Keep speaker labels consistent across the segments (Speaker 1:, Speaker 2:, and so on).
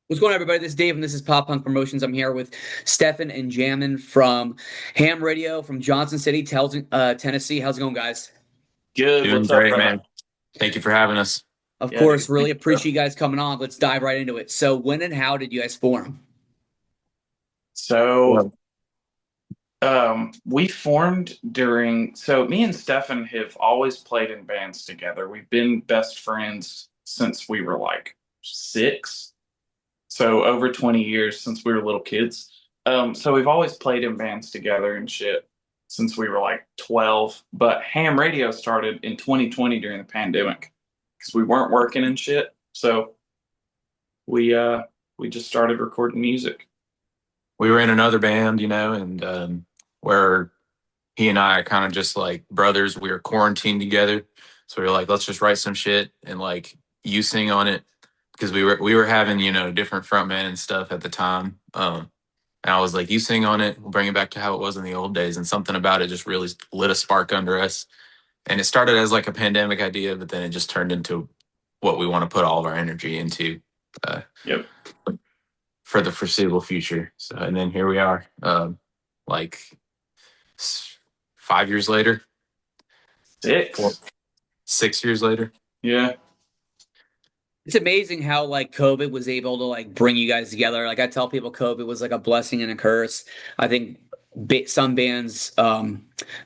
Speaker 1: What's going on, everybody? This is Dave, and this is Pop Punk Promotions. I'm here with Stefan and Jammin from Ham Radio from Johnson City, Tennessee. How's it going, guys?
Speaker 2: Good.
Speaker 3: Doing
Speaker 2: What's up,
Speaker 3: great,
Speaker 2: brother?
Speaker 3: man. Thank you for having us.
Speaker 1: Of
Speaker 2: Yeah, dude.
Speaker 1: course, really
Speaker 2: Thank you, bro.
Speaker 1: appreciate you guys coming on. Let's dive right into it. So, when and how did you guys form?
Speaker 2: So,
Speaker 3: Well,
Speaker 2: we formed so me and Stefan have always played in bands together. We've been best friends since we were like six. So over 20 years since we were little kids. So we've always played in bands together and shit since we were like 12. But ham radio started in 2020 during the pandemic because we weren't working and shit. So we, uh, we just started recording music.
Speaker 3: we were in another band, and where he and I are kind of just like brothers. We were quarantined together, so we were like, let's just write some shit and like you sing on it because we were having different frontmen and stuff at the time. And I was like, you sing on it. We'll bring it back to how it was in the old days. And something about it just really lit a spark under us. And it started as like a pandemic idea, but then it just turned into what we want to put all of our energy into. Uh,
Speaker 2: Yep.
Speaker 3: for the foreseeable future. So, and then here we are, like 5 years later, four,
Speaker 2: Six.
Speaker 3: 6 years later.
Speaker 2: Yeah.
Speaker 1: It's amazing how like COVID was able to like bring you guys together. Like I tell people, COVID was like a blessing and a curse. I think some bands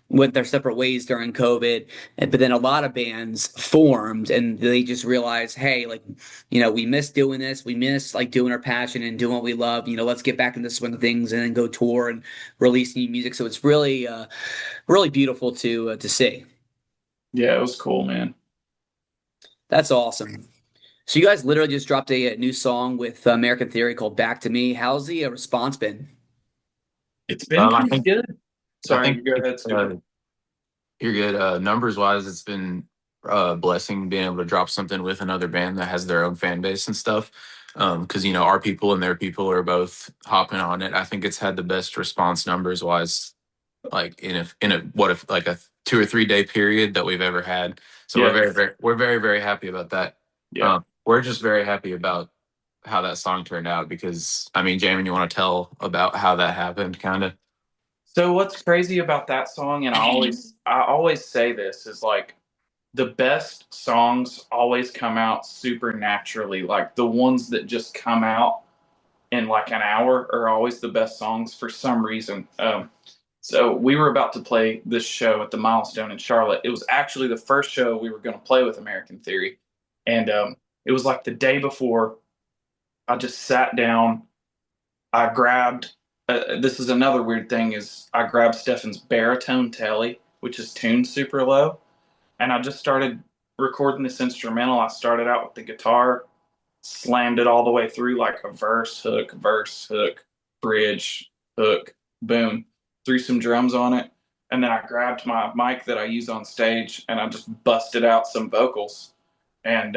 Speaker 1: went their separate ways during COVID, but then a lot of bands formed and they just realized, hey, like we miss doing this, we miss like doing our passion and doing what we love. Let's get back in the swing of things and then go tour and release new music. So it's really, really beautiful to see.
Speaker 2: Yeah, it was cool, man.
Speaker 1: That's awesome. So you guys literally just dropped a new song with American Theory called "Back to Me." How's the response been?
Speaker 2: It's been
Speaker 3: I
Speaker 2: pretty
Speaker 3: think
Speaker 2: good.
Speaker 3: I
Speaker 2: Sorry,
Speaker 3: think
Speaker 2: you go ahead, stupid.
Speaker 3: you're good. Numbers wise, it's been a blessing being able to drop something with another band that has their own fan base and stuff. Because our people and their people are both hopping on it. I think it's had the best response numbers wise, like in a what if like a 2 or 3 day period that we've ever had. So
Speaker 2: Yeah,
Speaker 3: we're very very happy about that.
Speaker 2: yeah.
Speaker 3: We're just very happy about how that song turned out because I mean, Jamie, you want to tell about how that happened, kind of?
Speaker 2: So what's crazy about that song, and I always say this, is like the best songs always come out super naturally. Like the ones that just come out in like an hour are always the best songs for some reason. So we were about to play this show at the Milestone in Charlotte. It was actually the first show we were going to play with American Theory, and it was like the day before. I just sat down. I grabbed. This is another weird thing: is I grabbed Stefan's baritone telly, which is tuned super low, and I just started recording this instrumental. I started out with the guitar, slammed it all the way through like a verse, hook, bridge, hook, boom, threw some drums on it. And then I grabbed my mic that I use on stage and I just busted out some vocals. And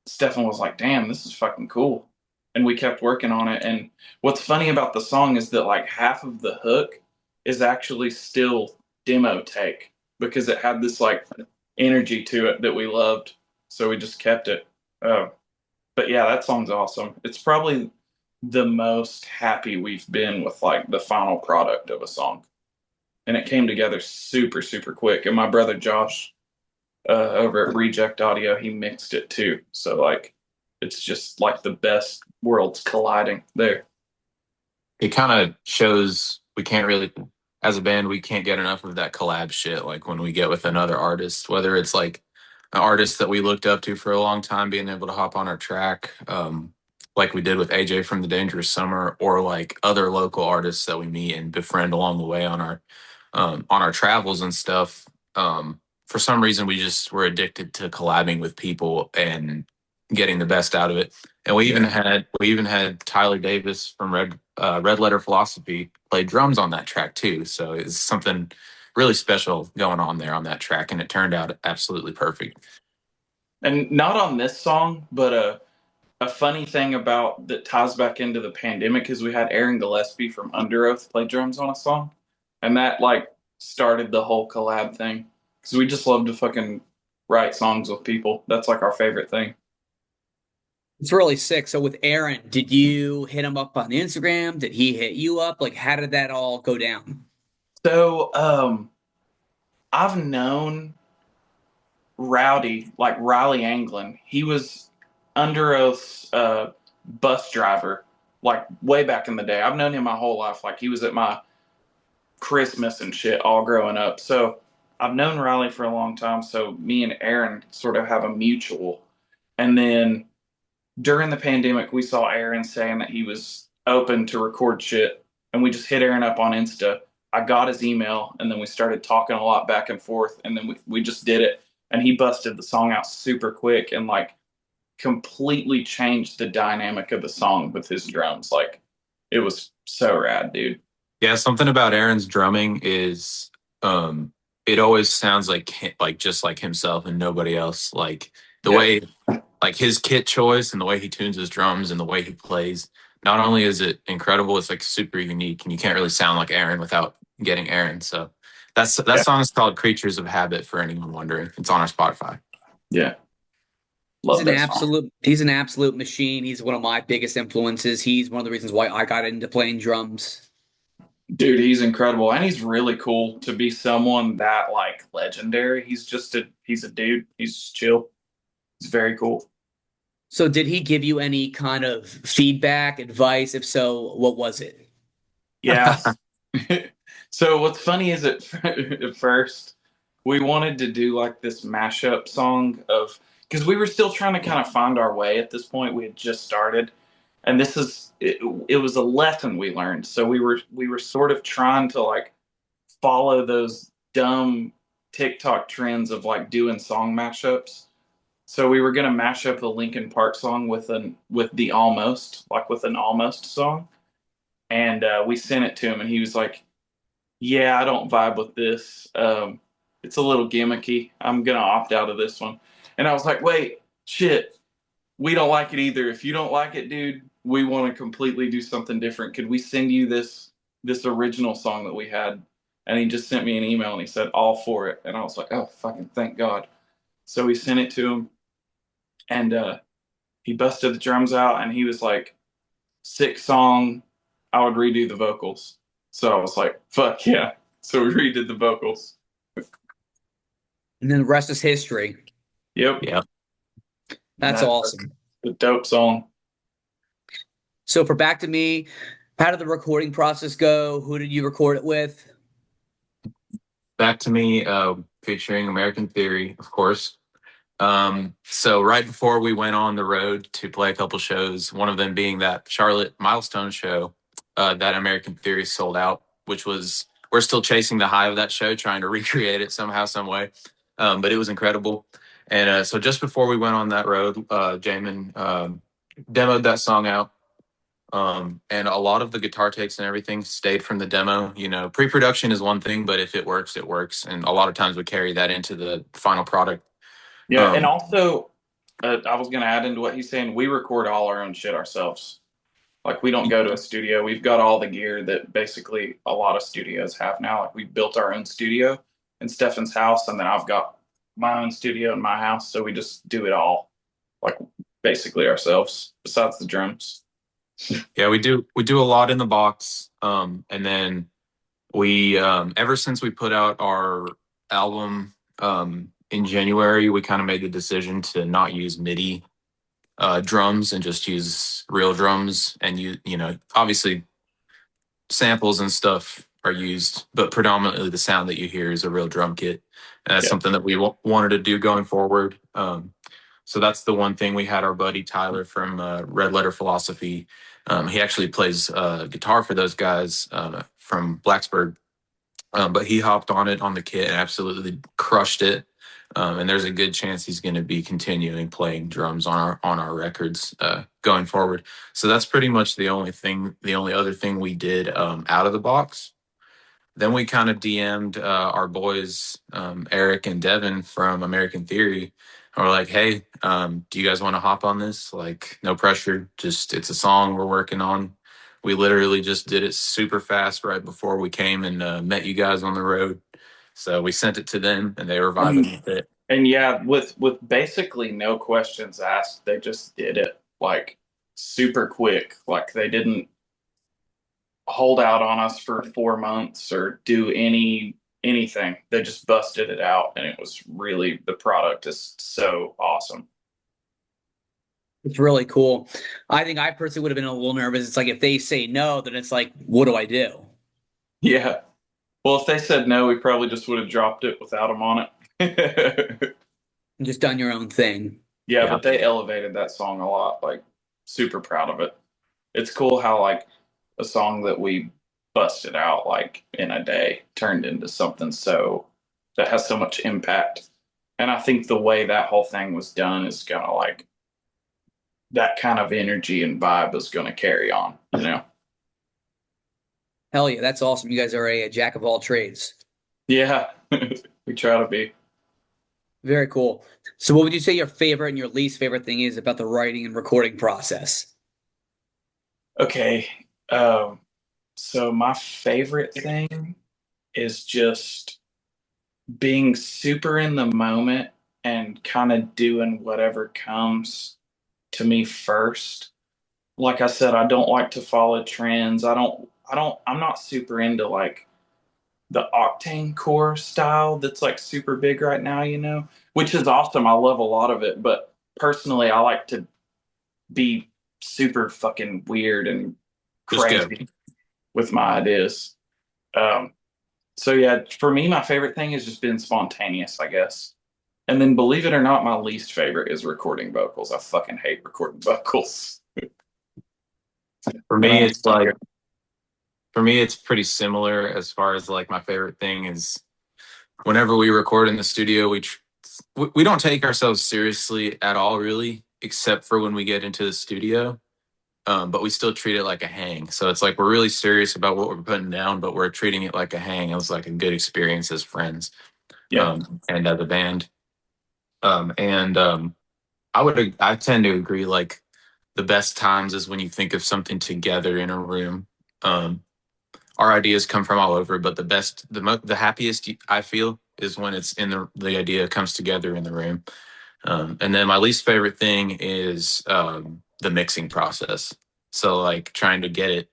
Speaker 2: Stefan was like, damn, this is fucking cool. And we kept working on it. And what's funny about the song is that like half of the hook is actually still demo take because it had this like energy to it that we loved. So we just kept it. Uh, but yeah, that song's awesome. It's probably the most happy we've been with like the final product of a song. And it came together super, super quick. And my brother Josh over at Reject Audio, he mixed it too. So like it's just like the best worlds colliding there.
Speaker 3: It kind of shows we can't really, as a band, we can't get enough of that collab shit. Like when we get with another artist, whether it's like an artist that we looked up to for a long time, being able to hop on our track, like we did with AJ from the Dangerous Summer, or like other local artists that we meet and befriend along the way on our travels and stuff. For some reason, we just were addicted to collabing with people and getting the best out of it. And
Speaker 2: Yeah.
Speaker 3: we even had Tyler Davis from Red Letter Philosophy play drums on that track too. So it's something really special going on there on that track, and it turned out absolutely perfect.
Speaker 2: And not on this song, but a funny thing about that ties back into the pandemic is we had Aaron Gillespie from Under Oath play drums on a song, and that like started the whole collab thing because we just love to fucking write songs with people. That's like our favorite thing.
Speaker 1: It's really sick. So with Aaron, did you hit him up on Instagram? Did he hit you up? Like, how did that all go down?
Speaker 2: So I've known Rowdy, like Riley Anglin. He was under oath's bus driver, like way back in the day. I've known him my whole life. Like he was at my Christmas and shit all growing up. So I've known Riley for a long time. So me and Aaron sort of have a mutual. And then during the pandemic, we saw Aaron saying that he was open to record shit, and we just hit Aaron up on Insta. I got his email, and then we started talking a lot back and forth, and then we just did it. And he busted the song out super quick and like completely changed the dynamic of the song with his drums. Like it was so rad, dude.
Speaker 3: Yeah, something about Aaron's drumming is it always sounds like just like himself and nobody else. Like the
Speaker 2: Yeah.
Speaker 3: way like his kit choice and the way he tunes his drums and the way he plays. Not only is it incredible, it's like super unique and you can't really sound like Aaron without getting Aaron. So that
Speaker 2: Yeah.
Speaker 3: song is called Creatures of Habit for anyone wondering. It's on our Spotify.
Speaker 2: Yeah.
Speaker 1: He's
Speaker 2: Love
Speaker 1: an
Speaker 2: that song.
Speaker 1: absolute machine. He's one of my biggest influences. He's one of the reasons why I got into playing drums.
Speaker 2: Dude, he's incredible. And he's really cool to be someone that like legendary. He's a dude. He's just chill. He's very cool.
Speaker 1: So did he give you any kind of feedback, advice? If so, what was it?
Speaker 2: Yeah. So what's funny is at first we wanted to do like this mashup song of because we were still trying to kind of find our way at this point. We had just started, and it was a lesson we learned. So we were sort of trying to like follow those dumb TikTok trends of like doing song mashups. So we were gonna mash up the Linkin Park song with the almost like with an almost song, and we sent it to him, and he was like, "Yeah, I don't vibe with this. It's a little gimmicky. I'm gonna opt out of this one." And I was like, "Wait, shit, we don't like it either. If you don't like it, dude, we want to completely do something different. Could we send you this original song that we had?" And he just sent me an email and he said all for it. And I was like, "Oh, fucking thank God." So we sent it to him, and he busted the drums out, and he was like, "Sick song. I would redo the vocals." So I was like, "Fuck yeah!" So we redid the vocals.
Speaker 1: And then the rest is history.
Speaker 2: Yep,
Speaker 3: Yeah.
Speaker 1: That's awesome.
Speaker 2: a dope song.
Speaker 1: So for Back to Me, how did the recording process go? Who did you record it with?
Speaker 3: Back to Me, featuring American Theory, of course. So right before we went on the road to play a couple shows, one of them being that Charlotte Milestone show, that American Theory sold out, which was we're still chasing the high of that show, trying to recreate it somehow, some way. But it was incredible. And so just before we went on that road, Jamin demoed that song out. And a lot of the guitar takes and everything stayed from the demo. You know, pre-production is one thing, but if it works, it works. And a lot of times we carry that into the final product.
Speaker 2: Yeah, and also, I was gonna add into what he's saying. We record all our own shit ourselves. Like we don't go to a studio. We've got all the gear that basically a lot of studios have now. Like we built our own studio in Stefan's house, and then I've got my own studio in my house. So we just do it all, like basically ourselves. Besides the drums.
Speaker 3: Yeah, we do a lot in the box. And then we ever since we put out our album in January, we kind of made the decision to not use MIDI drums and just use real drums. And you know, obviously samples and stuff are used, but predominantly the sound that you hear is a real drum kit. And that's something that we wanted to do going forward. So that's the one thing. We had our buddy Tyler from Red Letter Philosophy. He actually plays guitar for those guys from Blacksburg. But he hopped on it on the kit and absolutely crushed it. And there's a good chance he's going to be continuing playing drums on our records going forward. So that's pretty much the only other thing we did out of the box. Then we kind of DM'd our boys Eric and Devin from American Theory. And we're like, "Hey, do you guys want to hop on this? Like, no pressure. Just it's a song we're working on." We literally just did it super fast right before we came and met you guys on the road. So we sent it to them, and they were vibing with it.
Speaker 2: And yeah, with basically no questions asked, they just did it. like super quick. Like they didn't hold out on us for 4 months or do anything. They just busted it out, and it was really, the product is so awesome.
Speaker 1: It's really cool. I think I personally would have been a little nervous. It's like if they say no, then it's like, what do I do?
Speaker 2: Yeah. Well, if they said no, we probably just would have dropped it without them on it.
Speaker 1: Just done your own thing.
Speaker 2: Yeah,
Speaker 3: Yeah.
Speaker 2: but they elevated that song a lot. Like, super proud of it. It's cool how like a song that we busted out like in a day turned into something so that has so much impact. And I think the way that whole thing was done is gonna like that kind of energy and vibe is gonna carry on, you know?
Speaker 1: Hell yeah, that's awesome. You guys are a jack of all trades.
Speaker 2: Yeah, we try to be.
Speaker 1: Very cool. So, what would you say your favorite and your least favorite thing is about the writing and recording process?
Speaker 2: Okay. So my favorite thing is just being super in the moment and kind of doing whatever comes to me first. Like I said, I don't like to follow trends. I'm not super into like the octane core style that's like super big right now, you know, which is awesome. I love a lot of it, but personally, I like to be super fucking weird and
Speaker 3: Just go.
Speaker 2: crazy with my ideas. Um, so yeah, for me, my favorite thing is just being spontaneous, I guess. And then, believe it or not, my least favorite is recording vocals. I fucking hate recording vocals.
Speaker 3: For
Speaker 2: And
Speaker 3: me,
Speaker 2: I'm
Speaker 3: it's like for me, it's pretty similar as far as like my favorite thing is whenever we record in the studio, we don't take ourselves seriously at all, really, except for when we get into the studio. But we still treat it like a hang. So it's like we're really serious about what we're putting down, but we're treating it like a hang. It was like a good experience as friends,
Speaker 2: yeah,
Speaker 3: and as a band. And I tend to agree. Like the best times is when you think of something together in a room. Um, our ideas come from all over, but the happiest I feel is when it's in the idea comes together in the room. And then my least favorite thing is the mixing process. So like trying to get it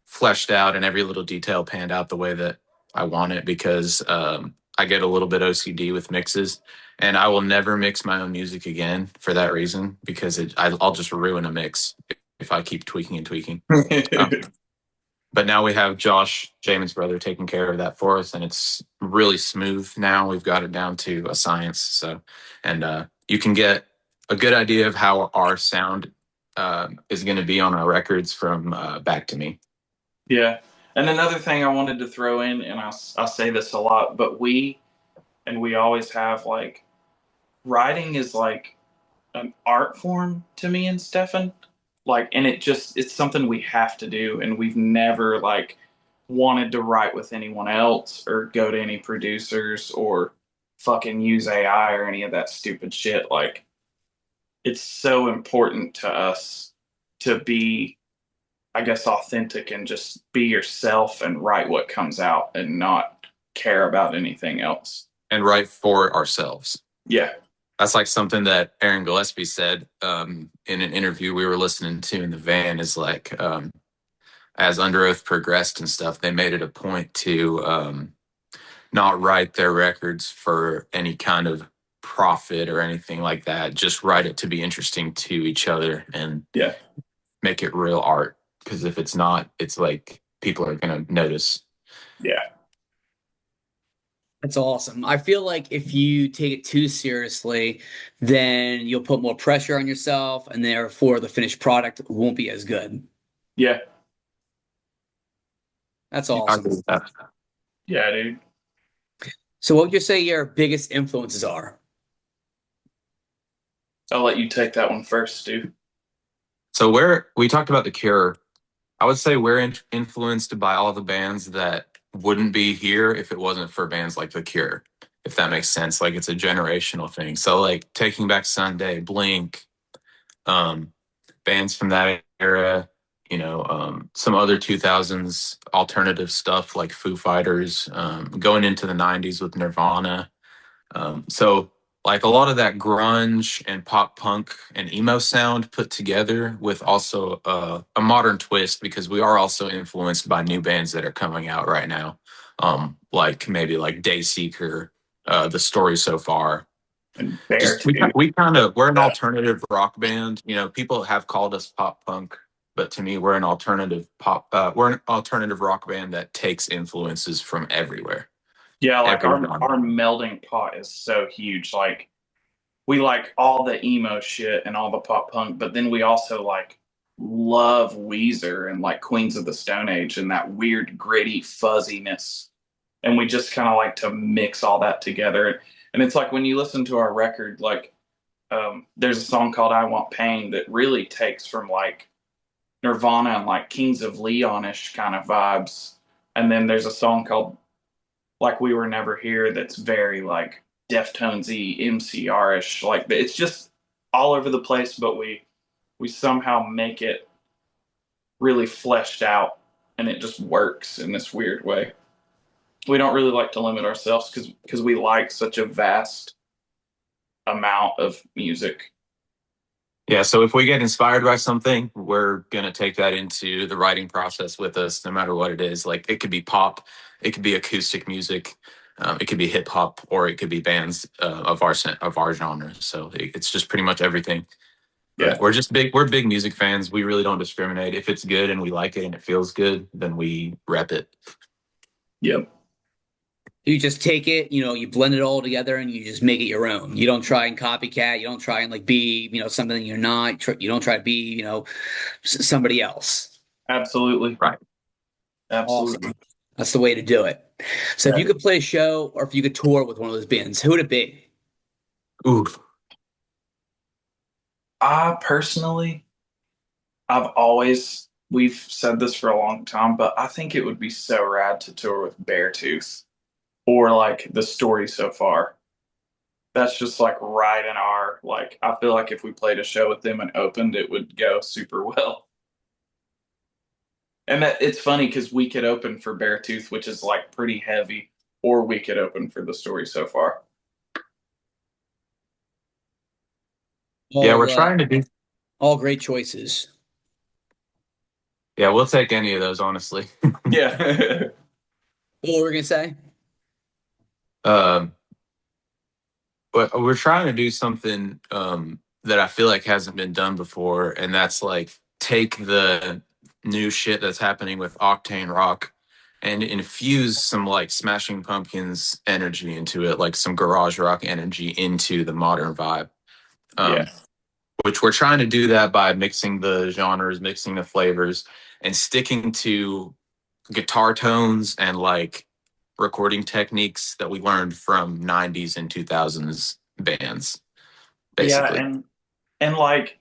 Speaker 3: fleshed out and every little detail panned out the way that I want it because I get a little bit OCD with mixes, and I will never mix my own music again for that reason because I'll just ruin a mix if I keep tweaking and tweaking. Um, but now we have Josh, Jamin's brother, taking care of that for us, and it's really smooth now. We've got it down to a science. So, and you can get a good idea of how our sound is going to be on our records from Back to Me.
Speaker 2: yeah. And another thing I wanted to throw in, and I say this a lot, but we always have like writing is like an art form to me and Stefan. Like, and it's something we have to do, and we've never like wanted to write with anyone else or go to any producers or fucking use AI or any of that stupid shit. Like, it's so important to us to be, I guess, authentic and just be yourself and write what comes out and not care about anything else.
Speaker 3: And write for ourselves.
Speaker 2: Yeah.
Speaker 3: That's like something that Aaron Gillespie said in an interview we were listening to in the van is like, as Under Oath progressed and stuff, they made it a point to not write their records for any kind of profit or anything like that. Just write it to be interesting to each other and
Speaker 2: Yeah.
Speaker 3: make it real art. Because if it's not, it's like people are going to notice.
Speaker 2: Yeah.
Speaker 1: That's awesome. I feel like if you take it too seriously, then you'll put more pressure on yourself, and therefore the finished product won't be as good.
Speaker 2: Yeah.
Speaker 1: That's
Speaker 3: I
Speaker 1: awesome.
Speaker 3: agree with that.
Speaker 2: Yeah, dude.
Speaker 1: So, what would you say your biggest influences are?
Speaker 2: I'll let you take that one first, Stu.
Speaker 3: So where we talked about The Cure, I would say we're influenced by all the bands that wouldn't be here if it wasn't for bands like The Cure, if that makes sense. Like it's a generational thing. So like Taking Back Sunday, Blink, um, bands from that era, some other 2000s alternative stuff like Foo Fighters, going into the 90s with Nirvana. So like a lot of that grunge and pop punk and emo sound put together with also a modern twist, because we are also influenced by new bands that are coming out right now, like maybe like Dayseeker, The Story So Far.
Speaker 2: And
Speaker 3: Just
Speaker 2: Beartooth.
Speaker 3: we kind of we're an alternative rock band. You know, people have called us pop punk, but to me, we're an alternative pop. We're an alternative rock band that takes influences from everywhere,
Speaker 2: Yeah, like
Speaker 3: every
Speaker 2: our
Speaker 3: genre.
Speaker 2: melding pot is so huge. Like we like all the emo shit and all the pop punk, but then we also like love Weezer and like Queens of the Stone Age and that weird gritty fuzziness. And we just kind of like to mix all that together. And it's like when you listen to our record, like there's a song called I Want Pain that really takes from like Nirvana and like Kings of Leonish kind of vibes. And then there's a song called Like We Were Never Here that's very like Deftones-y, MCR-ish. Like it's just all over the place, but we somehow make it really fleshed out and it just works in this weird way. We don't really like to limit ourselves because we like such a vast amount of music.
Speaker 3: Yeah, so if we get inspired by something, we're gonna take that into the writing process with us, no matter what it is. Like it could be pop, it could be acoustic music, it could be hip hop, or it could be bands of our genre. So it's just pretty much everything.
Speaker 2: Yeah.
Speaker 3: But we're big music fans. We really don't discriminate. If it's good and we like it and it feels good, then we rep it.
Speaker 2: Yep.
Speaker 1: You just take it, you blend it all together and you just make it your own. You don't try and copycat. You don't try and like be, something that you're not. You don't try to be, somebody else.
Speaker 2: Absolutely.
Speaker 3: Right.
Speaker 2: Absolutely.
Speaker 1: Awesome. That's the way to do it. So if you could play a show or if you could tour with one of those bands, who would it be?
Speaker 3: Ooh.
Speaker 2: I personally, we've said this for a long time, but I think it would be so rad to tour with Beartooth or like The Story So Far. That's just like right in our, like, I feel like if we played a show with them and opened, it would go super well. And that it's funny because we could open for Beartooth, which is like pretty heavy, or we could open for The Story So Far.
Speaker 3: Yeah, we're
Speaker 1: All,
Speaker 3: trying to do.
Speaker 1: all great choices.
Speaker 3: Yeah, we'll take any of those, honestly.
Speaker 2: Yeah.
Speaker 1: What were we gonna say?
Speaker 3: um, but we're trying to do something that I feel like hasn't been done before, and that's like take the new shit that's happening with Octane Rock and infuse some like Smashing Pumpkins energy into it, like some garage rock energy into the modern vibe.
Speaker 2: Yeah.
Speaker 3: Um, which we're trying to do that by mixing the genres, mixing the flavors, and sticking to guitar tones and like recording techniques that we learned from 90s and 2000s bands,
Speaker 2: Yeah,
Speaker 3: basically.
Speaker 2: and like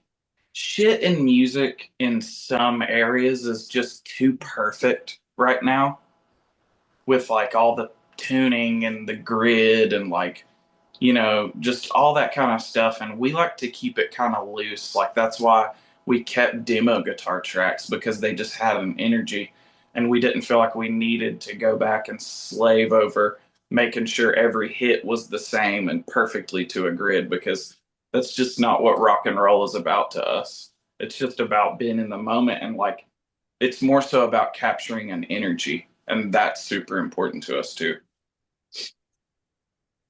Speaker 2: shit in music in some areas is just too perfect right now with like all the tuning and the grid and like just all that kind of stuff. And we like to keep it kind of loose. Like that's why we kept demo guitar tracks because they just had an energy and we didn't feel like we needed to go back and slave over making sure every hit was the same and perfectly to a grid because that's just not what rock and roll is about to us. It's just about being in the moment and like it's more so about capturing an energy and that's super important to us too.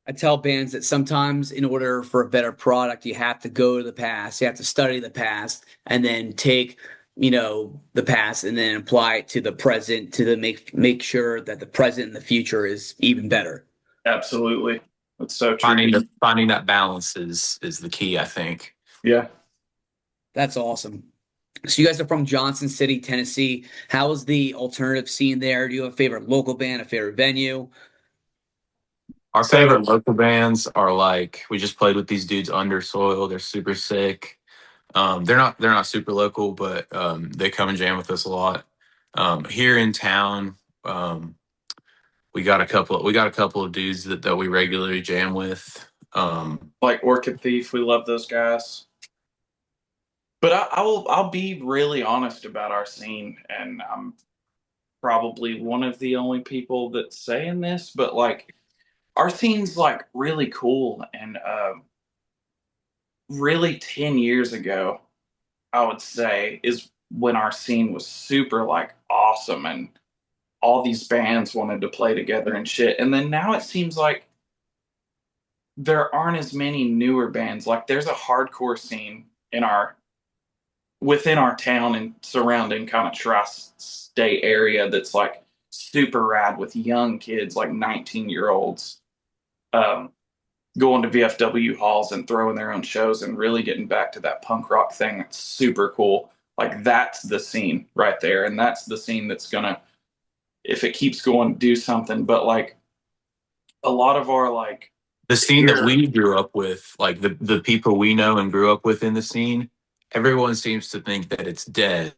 Speaker 1: I tell bands that sometimes in order for a better product, you have to go to the past, you have to study the past, and then take, the past and then apply it to the present to the make sure that the present and the future is even better.
Speaker 2: Absolutely. That's so true.
Speaker 3: Finding that balance is the key, I think.
Speaker 2: Yeah.
Speaker 1: That's awesome. So you guys are from Johnson City, Tennessee. How is the alternative scene there? Do you have a favorite local band, a favorite venue?
Speaker 3: Our
Speaker 2: So
Speaker 3: favorite local bands are like we just played with these dudes Undersoil. They're super sick. They're not super local, but they come and jam with us a lot. Here in town, um, we got a couple of dudes that we regularly jam with.
Speaker 2: like Orchid Thief, we love those guys. But I'll be really honest about our scene, and I'm probably one of the only people that's saying this, but like our scene's like really cool, and really 10 years ago, I would say, is when our scene was super like awesome, and all these bands wanted to play together and shit. And then now it seems like there aren't as many newer bands. Like there's a hardcore scene in our within our town and surrounding kind of tri-state area that's like super rad with young kids, like 19-year-olds, um, going to VFW halls and throwing their own shows and really getting back to that punk rock thing. That's super cool. Like that's the scene right there, and that's the scene that's gonna, if it keeps going, do something. But like a lot of our like
Speaker 3: The scene that we grew up with, like the people we know and grew up with in the scene, everyone seems to think that it's dead.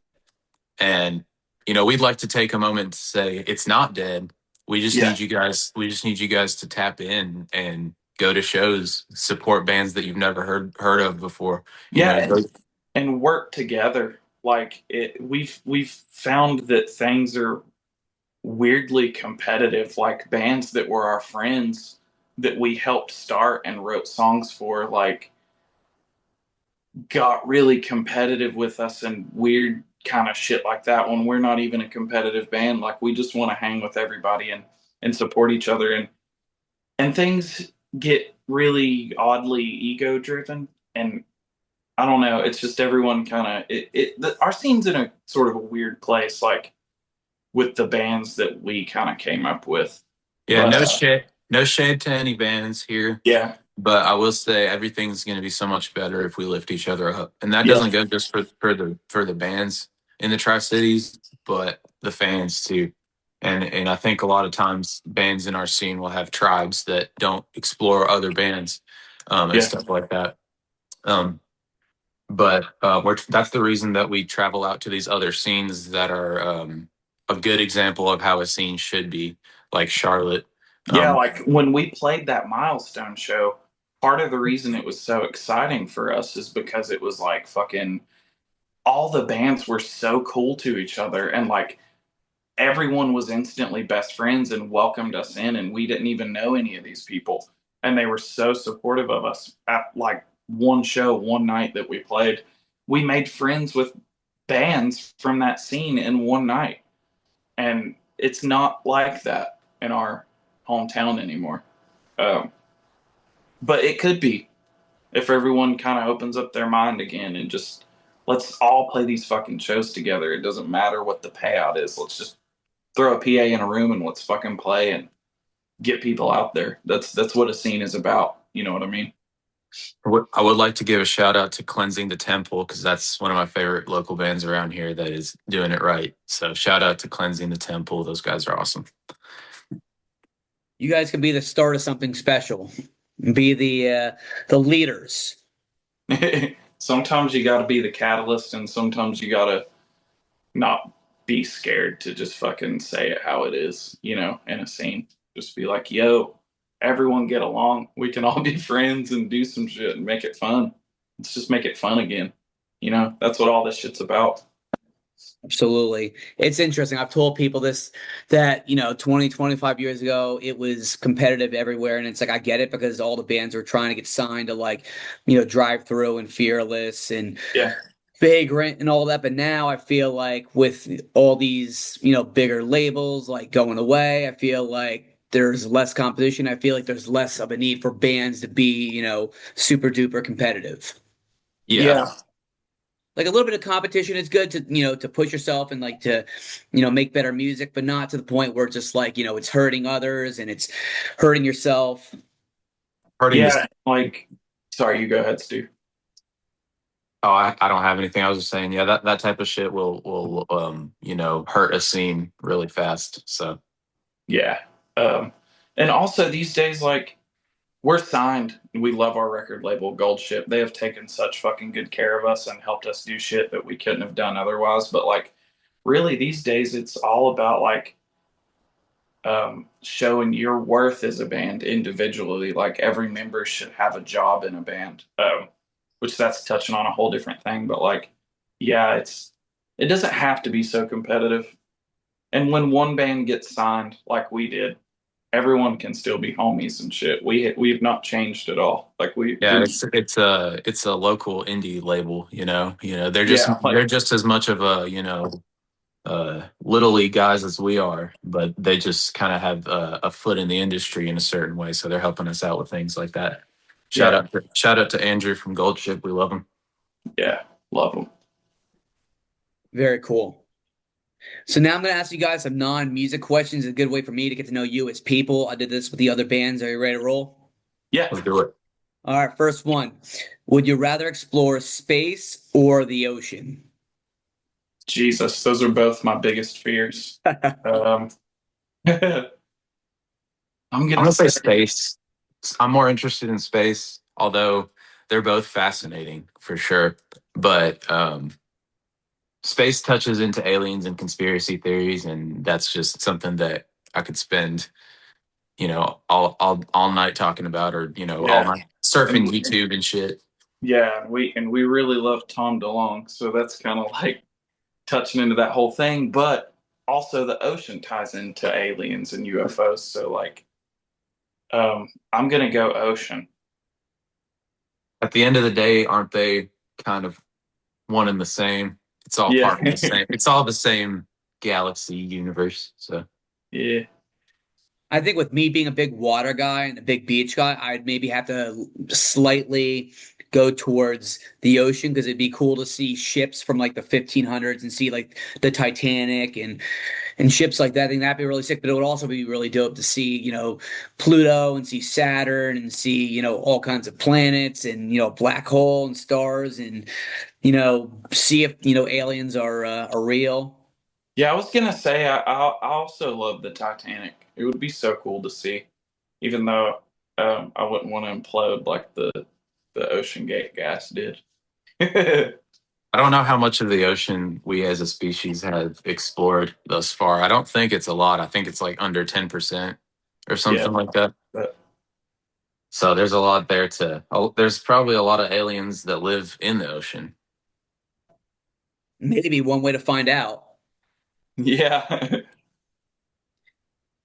Speaker 3: And we'd like to take a moment to say it's not dead. We just
Speaker 2: yeah
Speaker 3: need you guys. We just need you guys to tap in and go to shows, support bands that you've never heard of before.
Speaker 2: yeah
Speaker 3: Go,
Speaker 2: and work together. Like we've found that things are weirdly competitive. Like bands that were our friends that we helped start and wrote songs for, like got really competitive with us and weird kind of shit like that when we're not even a competitive band. Like we just want to hang with everybody and support each other, and things get really oddly ego driven, and I don't know, it's just everyone kind of our scene's in a sort of a weird place, like with the bands that we kind of came up with.
Speaker 3: yeah,
Speaker 2: But
Speaker 3: no shade to any bands here,
Speaker 2: yeah
Speaker 3: but I will say everything's going to be so much better if we lift each other up, and that
Speaker 2: yeah
Speaker 3: doesn't go just for the bands in the Tri Cities, but the fans too. And I think a lot of times bands in our scene will have tribes that don't explore other bands, and
Speaker 2: yeah
Speaker 3: stuff like that. Um, but that's the reason that we travel out to these other scenes that are a good example of how a scene should be, like Charlotte.
Speaker 2: yeah
Speaker 3: Um,
Speaker 2: like when we played that Milestone show, part of the reason it was so exciting for us is because it was like fucking all the bands were so cool to each other, and like everyone was instantly best friends and welcomed us in, and we didn't even know any of these people, and they were so supportive of us. At like one show one night that we played, we made friends with bands from that scene in one night, and it's not like that in our hometown anymore. um, but it could be if everyone kind of opens up their mind again and just let's all play these fucking shows together. It doesn't matter what the payout is. Let's just throw a PA in a room and let's fucking play and get people out there. That's what a scene is about. You know what I mean?
Speaker 3: I would like to give a shout out to Cleansing the Temple because that's one of my favorite local bands around here that is doing it right. So shout out to Cleansing the Temple. Those guys are awesome.
Speaker 1: You guys can be the start of something special. Be the leaders.
Speaker 2: Sometimes you got to be the catalyst, and sometimes you got to not be scared to just fucking say it how it is. In a scene, just be like, "Yo, everyone get along. We can all be friends and do some shit and make it fun. Let's just make it fun again." That's what all this shit's about.
Speaker 1: Absolutely. It's interesting. I've told people this that, 20, 25 years ago, it was competitive everywhere. And it's like, I get it because all the bands were trying to get signed to like, Drive Through and Fearless and
Speaker 2: Yeah.
Speaker 1: Vagrant and all that. But now I feel like with all these, bigger labels like going away, I feel like there's less competition. I feel like there's less of a need for bands to be, super duper competitive.
Speaker 2: Yeah.
Speaker 1: Like a little bit of competition is good to to push yourself and like to make better music, but not to the point where it's just like it's hurting others and it's hurting yourself.
Speaker 3: Hurting this.
Speaker 2: Yeah. Like, sorry, you go ahead, Stu.
Speaker 3: Oh, I don't have anything. I was just saying, yeah, that type of shit will hurt a scene really fast. So
Speaker 2: Yeah. And also these days, like, we're signed. We love our record label, Gold Ship. They have taken such fucking good care of us and helped us do shit that we couldn't have done otherwise. But like, really, these days, it's all about like showing your worth as a band individually. Like every member should have a job in a band, which that's touching on a whole different thing. But like, yeah, it doesn't have to be so competitive. And when one band gets signed, like we did, everyone can still be homies and shit. We've not changed at all. Like
Speaker 3: Yeah, it's a local indie label, They're just
Speaker 2: yeah, like
Speaker 3: they're just as much of a, little league guys as we are, but they just kind of have a foot in the industry in a certain way, so they're helping us out with things like that.
Speaker 2: yeah,
Speaker 3: Shout out to Andrew from Gold Ship. We love him.
Speaker 2: yeah, love them.
Speaker 1: Very cool. So now I'm going to ask you guys some non-music questions. A good way for me to get to know you as people. I did this with the other bands. Are you ready to roll?
Speaker 2: Yeah,
Speaker 3: Let's do it.
Speaker 1: All right, first one. Would you rather explore space or the ocean?
Speaker 2: Jesus, those are both my biggest fears. Um, I'm
Speaker 3: I'm
Speaker 2: gonna
Speaker 3: gonna say
Speaker 2: say
Speaker 3: space. I'm more interested in space, although they're both fascinating for sure. But space touches into aliens and conspiracy theories, and that's just something that I could spend, all night talking about, or all
Speaker 2: yeah,
Speaker 3: night surfing
Speaker 2: and
Speaker 3: YouTube and shit.
Speaker 2: yeah, and we really love Tom DeLonge, so that's kind of like touching into that whole thing. But also, the ocean ties into aliens and UFOs, so like, I'm gonna go ocean.
Speaker 3: At the end of the day, aren't they kind of one and the same? It's all
Speaker 2: Yeah,
Speaker 3: part of the same. It's all the same galaxy universe. So
Speaker 2: yeah,
Speaker 1: I think with me being a big water guy and a big beach guy, I'd maybe have to slightly go towards the ocean because it'd be cool to see ships from like the 1500s and see like the Titanic and ships like that. I think that'd be really sick, but it would also be really dope to see, Pluto and see Saturn and see, all kinds of planets and, black hole and stars and, see if, aliens are real.
Speaker 2: yeah. I was gonna say I also love the Titanic. It would be so cool to see, even though I wouldn't want to implode like the Ocean Gate gas did.
Speaker 3: I don't know how much of the ocean we as a species have explored thus far. I don't think it's a lot. I think it's like under 10% or
Speaker 2: Yeah,
Speaker 3: something like that.
Speaker 2: but
Speaker 3: So there's a lot there there's probably a lot of aliens that live in the ocean.
Speaker 1: Maybe one way to find out.
Speaker 2: yeah.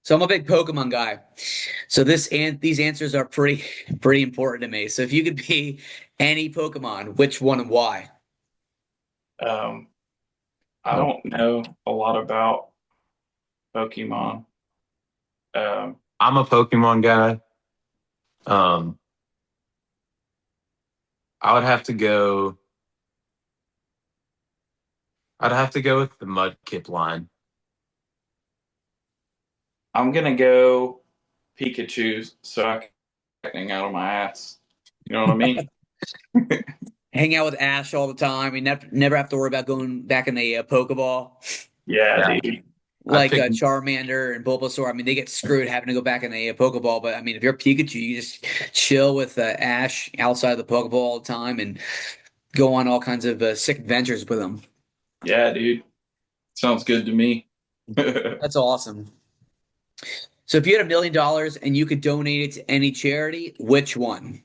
Speaker 1: So I'm a big Pokemon guy. So these answers are pretty pretty important to me. So if you could be any Pokemon, which one and why?
Speaker 2: um, I
Speaker 3: Oh,
Speaker 2: don't know a lot about Pokemon. Um,
Speaker 3: I'm a Pokemon guy. Um, I would have to go. I'd have to go with the Mudkip line.
Speaker 2: I'm gonna go Pikachu so I can hang out on my ass. You know what I mean?
Speaker 1: Hang out with Ash all the time. You never have to worry about going back in the Pokeball.
Speaker 2: Yeah,
Speaker 3: Yeah,
Speaker 2: dude.
Speaker 3: I'd
Speaker 1: Like
Speaker 3: pick.
Speaker 1: Charmander and Bulbasaur. I mean, they get screwed having to go back in the Pokeball. But I mean, if you're Pikachu, you just chill with Ash outside the Pokeball all the time and go on all kinds of sick adventures with him.
Speaker 2: Yeah, dude. Sounds good to me.
Speaker 1: That's awesome. So if you had $1 million and you could donate it to any charity, which one?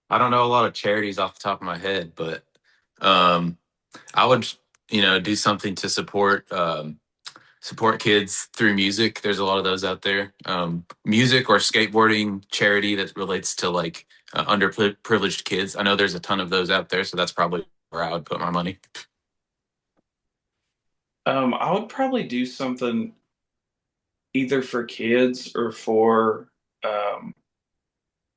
Speaker 3: I don't know a lot of charities off the top of my head, but um, I would, do something to support kids through music. There's a lot of those out there. Music or skateboarding charity that relates to like underprivileged kids. I know there's a ton of those out there, so that's probably where I would put my money.
Speaker 2: I would probably do something either for kids or for um,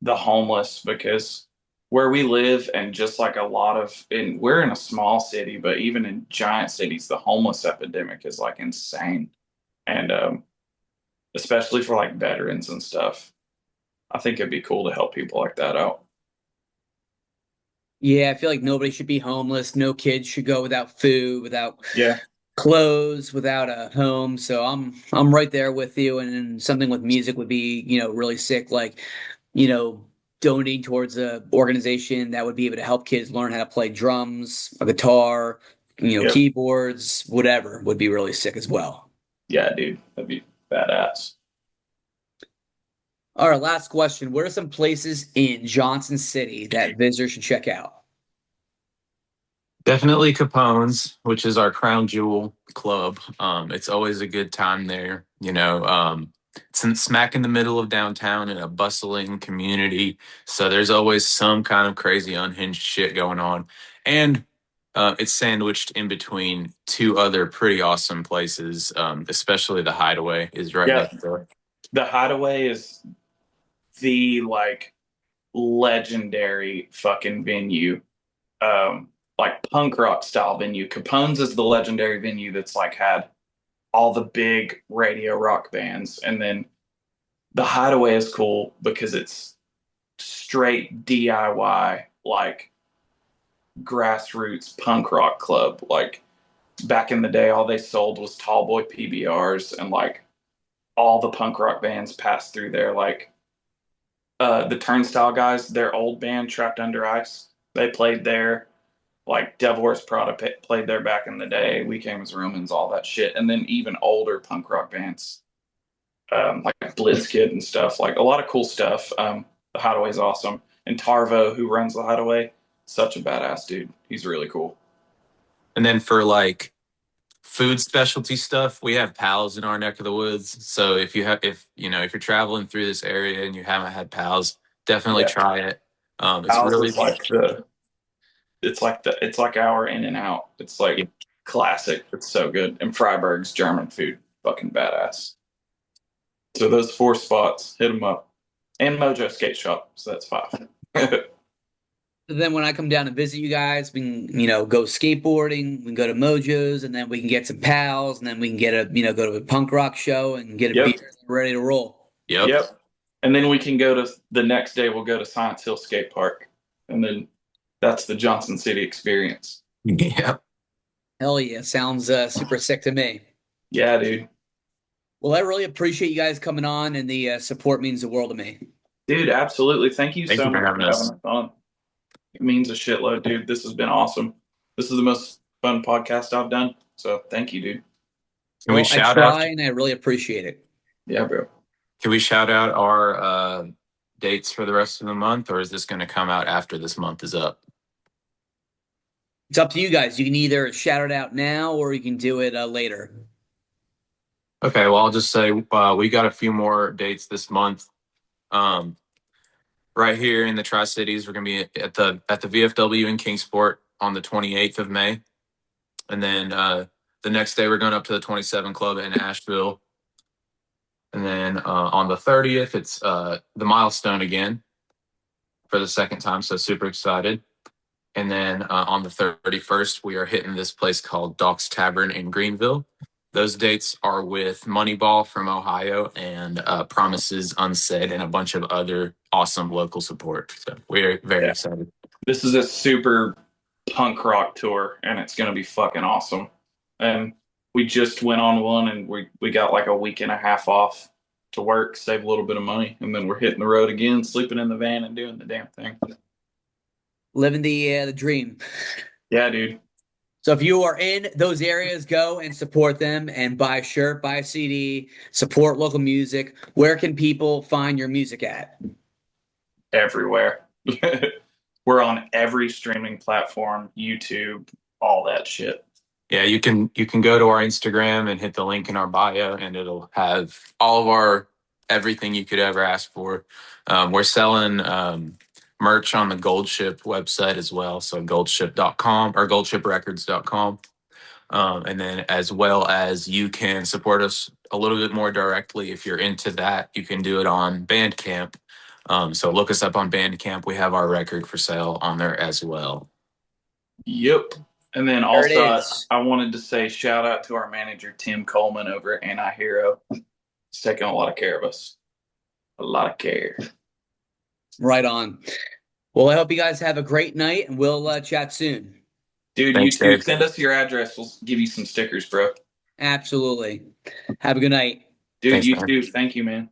Speaker 2: the homeless because where we live and just like a lot of and we're in a small city, but even in giant cities, the homeless epidemic is like insane. And especially for like veterans and stuff. I think it'd be cool to help people like that out.
Speaker 1: Yeah, I feel like nobody should be homeless. No kids should go without food, without
Speaker 2: Yeah.
Speaker 1: clothes, without a home. So I'm right there with you. And then something with music would be, really sick. Like, you know, donating towards a organization that would be able to help kids learn how to play drums, a guitar,
Speaker 2: Yep.
Speaker 1: keyboards, whatever would be really sick as well.
Speaker 2: Yeah, dude. That'd be badass.
Speaker 1: All right, last question. What are some places in Johnson City that visitors should check out?
Speaker 3: Definitely Capone's, which is our crown jewel club. It's always a good time there. It's smack in the middle of downtown in a bustling community. So there's always some kind of crazy unhinged shit going on. And it's sandwiched in between two other pretty awesome places, especially the Hideaway is right
Speaker 2: Yeah,
Speaker 3: next door.
Speaker 2: the Hideaway is the like legendary fucking venue, like punk rock style venue. Capone's is the legendary venue that's like had all the big radio rock bands, and then the Hideaway is cool because it's straight DIY, like grassroots punk rock club. Like back in the day, all they sold was Tallboy PBRs, and like all the punk rock bands passed through there. Like the Turnstile guys, their old band Trapped Under Ice, they played there. Like Devil Wears Prada played there back in the day. We Came as Romans, all that shit, and then even older punk rock bands, like Blitzkid and stuff. Like a lot of cool stuff. The Hideaway's awesome, and Tarvo, who runs the Hideaway, such a badass dude. He's really cool.
Speaker 3: And then for like food specialty stuff, we have Pals in our neck of the woods. So if you're traveling through this area and you haven't had Pals, definitely
Speaker 2: Yeah,
Speaker 3: try it. It's
Speaker 2: Al's
Speaker 3: really
Speaker 2: is like it's like our In and Out. It's like classic. It's so good. And Freiburg's German food, fucking badass. So those 4 spots, hit them up. And Mojo Skate Shop, so that's 5.
Speaker 1: Then when I come down to visit you guys, we can, go skateboarding, we can go to Mojo's, and then we can get some pals, and then we can go to a punk rock show and get a beer
Speaker 2: Yep,
Speaker 1: and we're ready to roll.
Speaker 3: Yep.
Speaker 2: yep. And then we can go to the next day. We'll go to Science Hill Skate Park, and then that's the Johnson City experience.
Speaker 3: Yep.
Speaker 1: Hell yeah, sounds super sick to me.
Speaker 2: Yeah, dude.
Speaker 1: Well, I really appreciate you guys coming on, and the support means the world to me.
Speaker 2: Dude, absolutely. Thank you
Speaker 3: Thank
Speaker 2: so
Speaker 3: you for
Speaker 2: much for
Speaker 3: having
Speaker 2: having
Speaker 3: us.
Speaker 2: us on. It means a shitload, dude. This has been awesome. This is the most fun podcast I've done. So thank you, dude.
Speaker 3: Can we
Speaker 1: Well, I
Speaker 3: shout out?
Speaker 1: try, and I really appreciate it.
Speaker 2: Yeah, bro.
Speaker 3: Can we shout out our dates for the rest of the month, or is this going to come out after this month is up?
Speaker 1: It's up to you guys. You can either shout it out now, or you can do it later.
Speaker 3: Okay, well, I'll just say we got a few more dates this month. Right here in the Tri-Cities, we're going to be at the VFW in Kingsport on the 28th of May. And then the next day, we're going up to the 27 Club in Asheville. And then on the 30th, it's the Milestone again for the second time. So super excited. And then on the 31st, we are hitting this place called Doc's Tavern in Greenville. Those dates are with Moneyball from Ohio and Promises Unsaid and a bunch of other awesome local support. So we're very excited.
Speaker 2: This is a super punk rock tour, and it's going to be fucking awesome. And we just went on one, and we got like a week and a half off to work, save a little bit of money, and then we're hitting the road again, sleeping in the van and doing the damn thing.
Speaker 1: Living the dream.
Speaker 2: Yeah, dude.
Speaker 1: So if you are in those areas, go and support them and buy a shirt, buy a CD, support local music. Where can people find your music at?
Speaker 2: Everywhere. We're on every streaming platform, YouTube, all that shit.
Speaker 3: Yeah, you can go to our Instagram and hit the link in our bio, and it'll have all of our everything you could ever ask for. We're selling merch on the Gold Ship website as well, so goldship.com or goldshiprecords.com. And then as well as you can support us a little bit more directly if you're into that, you can do it on Bandcamp. So look us up on Bandcamp. We have our record for sale on there as well.
Speaker 2: Yep. And then also, I wanted to say shout out to our manager, Tim Coleman, over at Anti-Hero. He's taking a lot of care of us. A lot of care.
Speaker 1: Right on. Well, I hope you guys have a great night, and we'll chat soon.
Speaker 2: Dude,
Speaker 3: Thanks,
Speaker 2: you too.
Speaker 3: Dave.
Speaker 2: Send us your address. We'll give you some stickers, bro.
Speaker 1: Absolutely. Have a good night.
Speaker 2: Dude,
Speaker 3: Thanks,
Speaker 2: you
Speaker 3: man.
Speaker 2: too. Thank you, man.